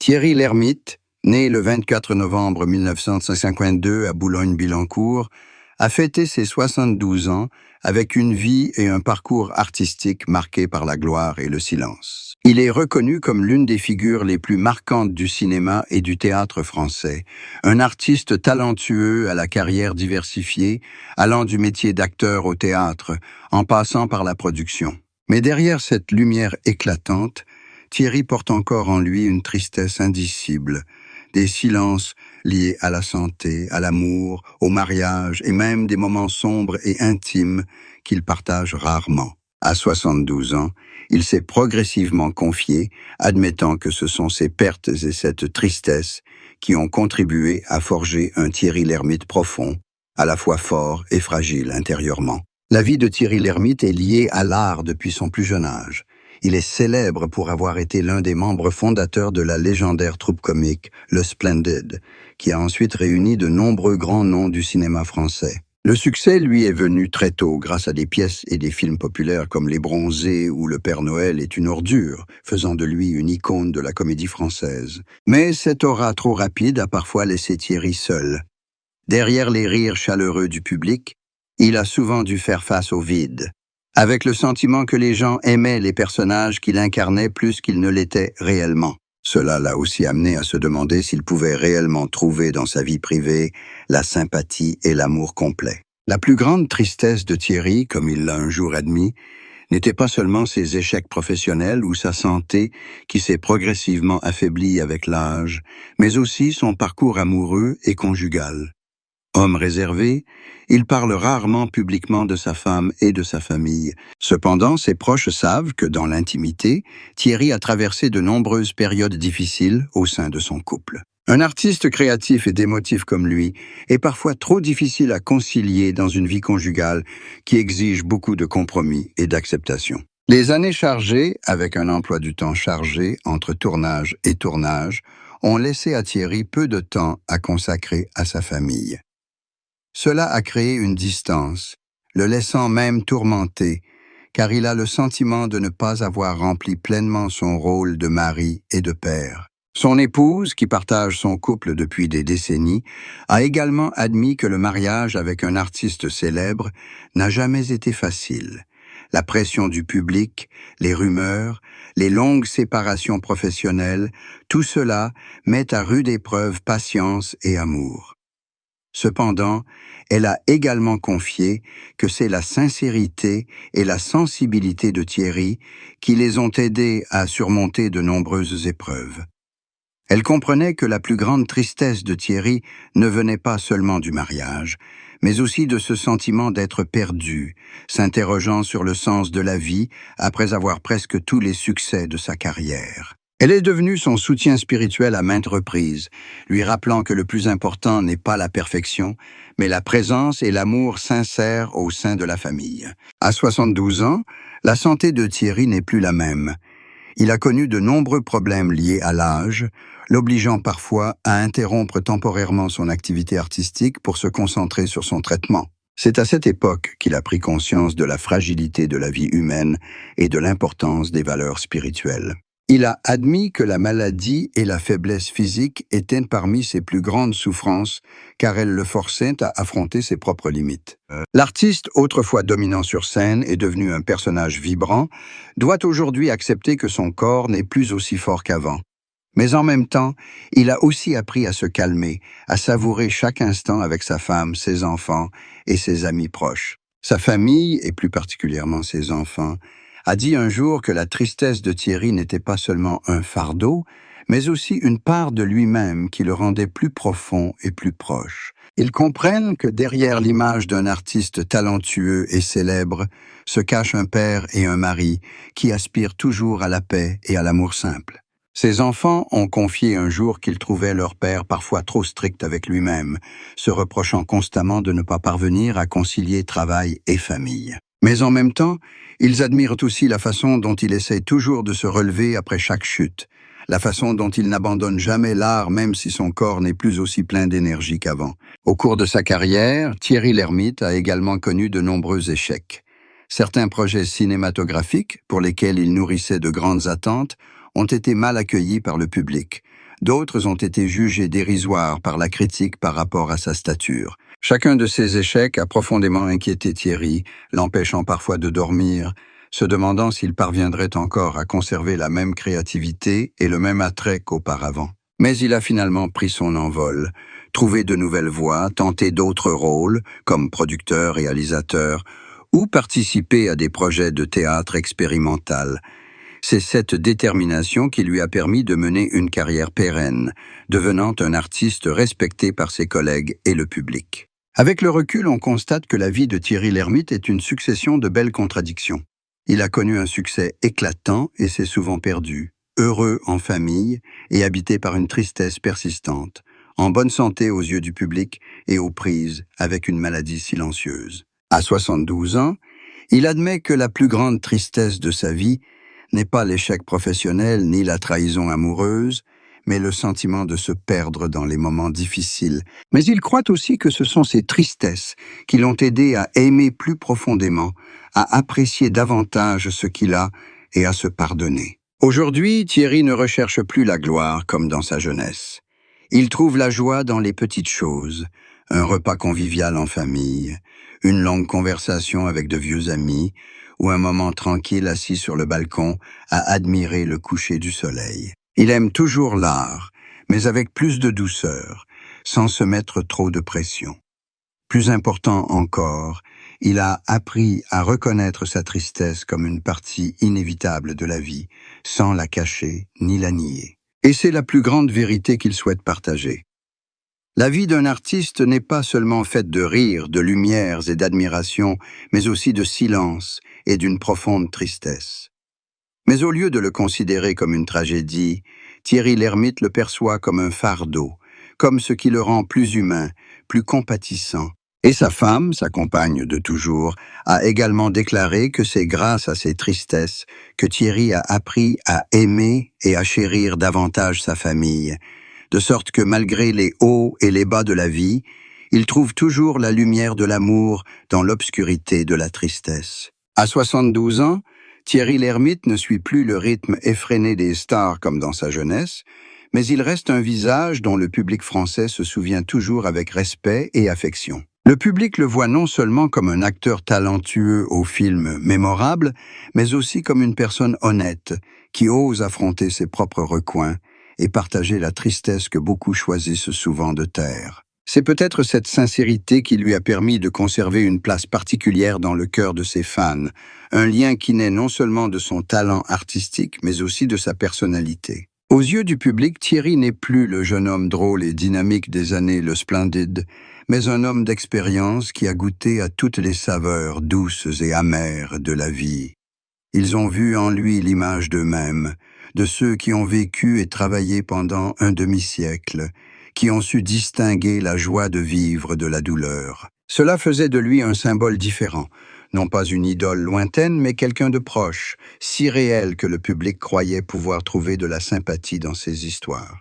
Thierry Lhermitte, né le 24 novembre 1952 à Boulogne-Billancourt, a fêté ses 72 ans avec une vie et un parcours artistique marqués par la gloire et le silence. Il est reconnu comme l'une des figures les plus marquantes du cinéma et du théâtre français, un artiste talentueux à la carrière diversifiée, allant du métier d'acteur au théâtre, en passant par la production. Mais derrière cette lumière éclatante, Thierry porte encore en lui une tristesse indicible, des silences liés à la santé, à l'amour, au mariage et même des moments sombres et intimes qu'il partage rarement. À 72 ans, il s'est progressivement confié, admettant que ce sont ces pertes et cette tristesse qui ont contribué à forger un Thierry Lhermitte profond, à la fois fort et fragile intérieurement. La vie de Thierry Lhermitte est liée à l'art depuis son plus jeune âge. Il est célèbre pour avoir été l'un des membres fondateurs de la légendaire troupe comique Le Splendid, qui a ensuite réuni de nombreux grands noms du cinéma français. Le succès, lui, est venu très tôt grâce à des pièces et des films populaires comme Les Bronzés ou Le Père Noël est une ordure, faisant de lui une icône de la comédie française. Mais cette aura trop rapide a parfois laissé Thierry seul. Derrière les rires chaleureux du public, il a souvent dû faire face au vide, avec le sentiment que les gens aimaient les personnages qu'il incarnait plus qu'ils ne l'étaient réellement. Cela l'a aussi amené à se demander s'il pouvait réellement trouver dans sa vie privée la sympathie et l'amour complet. La plus grande tristesse de Thierry, comme il l'a un jour admis, n'était pas seulement ses échecs professionnels ou sa santé qui s'est progressivement affaiblie avec l'âge, mais aussi son parcours amoureux et conjugal. Homme réservé, il parle rarement publiquement de sa femme et de sa famille. Cependant, ses proches savent que dans l'intimité, Thierry a traversé de nombreuses périodes difficiles au sein de son couple. Un artiste créatif et d'émotif comme lui est parfois trop difficile à concilier dans une vie conjugale qui exige beaucoup de compromis et d'acceptation. Les années chargées, avec un emploi du temps chargé entre tournage et tournage, ont laissé à Thierry peu de temps à consacrer à sa famille. Cela a créé une distance, le laissant même tourmenté, car il a le sentiment de ne pas avoir rempli pleinement son rôle de mari et de père. Son épouse, qui partage son couple depuis des décennies, a également admis que le mariage avec un artiste célèbre n'a jamais été facile. La pression du public, les rumeurs, les longues séparations professionnelles, tout cela met à rude épreuve patience et amour. Cependant, elle a également confié que c'est la sincérité et la sensibilité de Thierry qui les ont aidés à surmonter de nombreuses épreuves. Elle comprenait que la plus grande tristesse de Thierry ne venait pas seulement du mariage, mais aussi de ce sentiment d'être perdu, s'interrogeant sur le sens de la vie après avoir presque tous les succès de sa carrière. Elle est devenue son soutien spirituel à maintes reprises, lui rappelant que le plus important n'est pas la perfection, mais la présence et l'amour sincère au sein de la famille. À 72 ans, la santé de Thierry n'est plus la même. Il a connu de nombreux problèmes liés à l'âge, l'obligeant parfois à interrompre temporairement son activité artistique pour se concentrer sur son traitement. C'est à cette époque qu'il a pris conscience de la fragilité de la vie humaine et de l'importance des valeurs spirituelles. Il a admis que la maladie et la faiblesse physique étaient parmi ses plus grandes souffrances, car elles le forçaient à affronter ses propres limites. L'artiste, autrefois dominant sur scène et devenu un personnage vibrant, doit aujourd'hui accepter que son corps n'est plus aussi fort qu'avant. Mais en même temps, il a aussi appris à se calmer, à savourer chaque instant avec sa femme, ses enfants et ses amis proches. Sa famille, et plus particulièrement ses enfants, a dit un jour que la tristesse de Thierry n'était pas seulement un fardeau, mais aussi une part de lui-même qui le rendait plus profond et plus proche. Ils comprennent que derrière l'image d'un artiste talentueux et célèbre se cache un père et un mari qui aspirent toujours à la paix et à l'amour simple. Ses enfants ont confié un jour qu'ils trouvaient leur père parfois trop strict avec lui-même, se reprochant constamment de ne pas parvenir à concilier travail et famille. Mais en même temps, ils admirent aussi la façon dont il essaie toujours de se relever après chaque chute, la façon dont il n'abandonne jamais l'art même si son corps n'est plus aussi plein d'énergie qu'avant. Au cours de sa carrière, Thierry Lhermitte a également connu de nombreux échecs. Certains projets cinématographiques, pour lesquels il nourrissait de grandes attentes, ont été mal accueillis par le public, D'autres ont été jugés dérisoires par la critique par rapport à sa stature. Chacun de ces échecs a profondément inquiété Thierry, l'empêchant parfois de dormir, se demandant s'il parviendrait encore à conserver la même créativité et le même attrait qu'auparavant. Mais il a finalement pris son envol, trouvé de nouvelles voies, tenté d'autres rôles, comme producteur, réalisateur, ou participé à des projets de théâtre expérimental. C'est cette détermination qui lui a permis de mener une carrière pérenne, devenant un artiste respecté par ses collègues et le public. Avec le recul, on constate que la vie de Thierry Lhermitte est une succession de belles contradictions. Il a connu un succès éclatant et s'est souvent perdu, heureux en famille et habité par une tristesse persistante, en bonne santé aux yeux du public et aux prises avec une maladie silencieuse. À 72 ans, il admet que la plus grande tristesse de sa vie n'est pas l'échec professionnel ni la trahison amoureuse, mais le sentiment de se perdre dans les moments difficiles. Mais il croit aussi que ce sont ces tristesses qui l'ont aidé à aimer plus profondément, à apprécier davantage ce qu'il a et à se pardonner. Aujourd'hui, Thierry ne recherche plus la gloire comme dans sa jeunesse. Il trouve la joie dans les petites choses, un repas convivial en famille, une longue conversation avec de vieux amis, ou un moment tranquille assis sur le balcon à admirer le coucher du soleil. Il aime toujours l'art, mais avec plus de douceur, sans se mettre trop de pression. Plus important encore, il a appris à reconnaître sa tristesse comme une partie inévitable de la vie, sans la cacher ni la nier. Et c'est la plus grande vérité qu'il souhaite partager. La vie d'un artiste n'est pas seulement faite de rire, de lumières et d'admiration, mais aussi de silence et d'une profonde tristesse. Mais au lieu de le considérer comme une tragédie, Thierry Lhermitte le perçoit comme un fardeau, comme ce qui le rend plus humain, plus compatissant. Et sa femme, sa compagne de toujours, a également déclaré que c'est grâce à ses tristesses que Thierry a appris à aimer et à chérir davantage sa famille, de sorte que malgré les hauts et les bas de la vie, il trouve toujours la lumière de l'amour dans l'obscurité de la tristesse. À 72 ans, Thierry Lhermitte ne suit plus le rythme effréné des stars comme dans sa jeunesse, mais il reste un visage dont le public français se souvient toujours avec respect et affection. Le public le voit non seulement comme un acteur talentueux au film mémorable, mais aussi comme une personne honnête, qui ose affronter ses propres recoins et partager la tristesse que beaucoup choisissent souvent de taire. C'est peut-être cette sincérité qui lui a permis de conserver une place particulière dans le cœur de ses fans, un lien qui naît non seulement de son talent artistique, mais aussi de sa personnalité. Aux yeux du public, Thierry n'est plus le jeune homme drôle et dynamique des années Le Splendide, mais un homme d'expérience qui a goûté à toutes les saveurs douces et amères de la vie. Ils ont vu en lui l'image d'eux-mêmes, de ceux qui ont vécu et travaillé pendant un demi-siècle, qui ont su distinguer la joie de vivre de la douleur. Cela faisait de lui un symbole différent, non pas une idole lointaine, mais quelqu'un de proche, si réel que le public croyait pouvoir trouver de la sympathie dans ses histoires.